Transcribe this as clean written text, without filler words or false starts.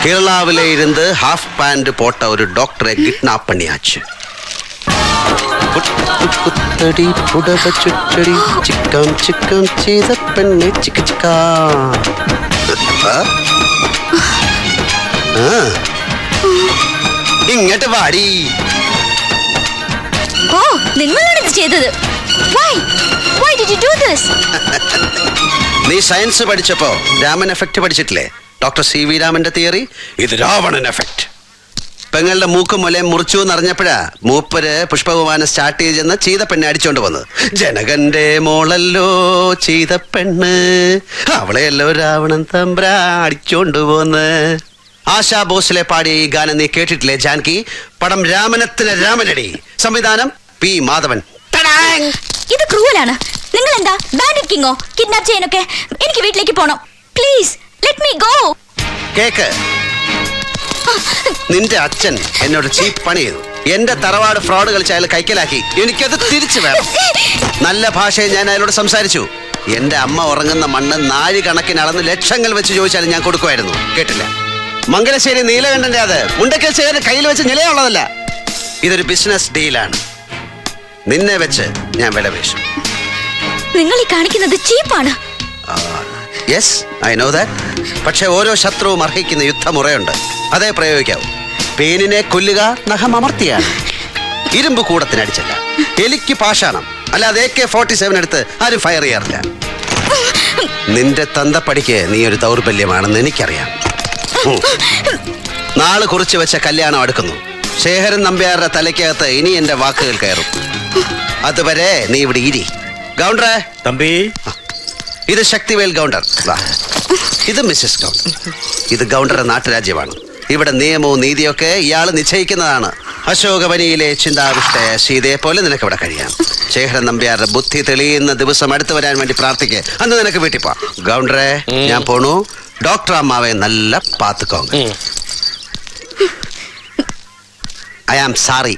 கேரளாவிலே இருந்து half pant போட்ட ஒரு டாக்டரை கிட்னாப் பண்ணியாச்சு. குத்தடி புடவ சுற்றடி சிக்கம் சிக்கம் செய்த பெண்ணை சிக்க சிக்கா. ഇങ്ങോട്ട് വാടി. ഓ, നിങ്ങളാണ് ഇത് ചെയ്തത്. Why did you do this? നീ science പഠിച്ചപ്പോ Raman effect പഠിച്ചിട്ടില്ലേ? Doctor CV. രാമന്റെ തിയറി. ഇത് രാവണൻ എഫക്ട്. പെങ്ങളുടെ മൂക്കും മുലയും മുറിച്ചു എന്നറിഞ്ഞപ്പോഴാ മൂപ്പര് പുഷ്പവിമാനം സ്റ്റാർട്ട് ചെയ്തെന്ന് ചീതപ്പെണ്ണെ അടിച്ചോണ്ട് വന്നത്. ജനകന്റെ മോളല്ലോ ചീതപ്പെണ്ണ്, അവളെയല്ലോ രാവണൻ തമ്പ്രാ അടിച്ചോണ്ട് പോന്ന്. ആശാ ഭോസ്ലെ പാടിയ ഈ ഗാനം നീ കേട്ടിട്ടില്ലേ ജാൻകി? പടം രാമനത്തിന് രാമനടി, സംവിധാനം പി. മാധവൻ. ഇത് ക്രൂവലാണ്. നിങ്ങൾ എന്താ ബാൻഡിറ്റ് കിങ്ങോ? കിഡ്നാപ്പ് ചെയ്യാനൊക്കെ? എനിക്ക് വീട്ടിലേക്ക് പോണം. Please let me go. Cake, നിന്റെ അച്ഛൻ എന്നോട് ചീപ്പ് പണി ചെയ്തു. എന്റെ തറവാട് ഫ്രോഡ് കളിച്ച് അയാൾ കൈക്കലാക്കി. എനിക്കത് തിരിച്ചു വേണം. നല്ല ഭാഷയിൽ ഞാൻ അയാളോട് സംസാരിച്ചു. എന്റെ അമ്മ ഉറങ്ങുന്ന മണ്ണ് നാഴി കണക്കിന് അളന്ന് ലക്ഷങ്ങൾ വെച്ച് ചോദിച്ചാലും ഞാൻ കൊടുക്കുമായിരുന്നു. കേട്ടില്ല. മംഗലശ്ശേരി നീലകണ്ഠന്റെ അത് മുണ്ടക്കൽ ചേര് കയ്യിൽ വെച്ച് നിലയുള്ളതല്ല. ഇതൊരു ബിസിനസ് ഡീലാണ്. നിന്നെ വെച്ച് ഞാൻ വില പേശും. നിങ്ങൾ ഈ കാണിക്കുന്നത് ചീപ്പാണ്. Yes, I know that. പക്ഷെ ഓരോ ശത്രുവും അർഹിക്കുന്ന യുദ്ധമുറയുണ്ട്. അതേ പ്രയോഗിക്കാവൂ. പേനിനെ കൊല്ലുക നഖം അമർത്തിയാണ്. ഇരുമ്പ് കൂടത്തിനടിച്ചല്ല, എലിക്ക് പാഷാണം. അല്ലാതെ AK-47 എടുത്ത് ആരും ഫയർ ചെയ്യാറില്ല. നിന്റെ തന്തപ്പടിക്ക് നീ ഒരു ദൗർബല്യമാണെന്ന് എനിക്കറിയാം. നാള് കുറിച്ച് വെച്ച കല്യാണം അടുക്കുന്നു. ശേഖരൻ നമ്പ്യാരുടെ തലയ്ക്കകത്ത് ഇനി എന്റെ വാക്കുകൾ കയറും. അതുവരെ നീ ഇവിടെ ഇരി. ഗൗണ്ടറെ തമ്പി, ഇത് ശക്തിവേൽ ഗൗണ്ടർ. ഇത് മിസ്സസ് ഗൗണ്ടർ. ഇത് ഗൗണ്ടറുടെ നാട്ടുരാജ്യമാണ്. ഇവിടെ നിയമവും നീതിയൊക്കെ ഇയാൾ നിശ്ചയിക്കുന്നതാണ്. അശോകവനിയിലെ ചിന്താവിഷ്ടയ സീതയെ പോലെ നിനക്ക് ഇവിടെ കഴിയാം. ശേഖരൻ നമ്പ്യാരുടെ ബുദ്ധി തെളിയുന്ന ദിവസം അടുത്ത് വരാൻ വേണ്ടി പ്രാർത്ഥിക്ക്. അന്ന് നിനക്ക് വീട്ടിൽ പോ. ഗൗണ്ടറെ, ഞാൻ പോണു. ഡോക്ടർ അമ്മാവെ നല്ല പാത്തുക്കോங்க. I am sorry.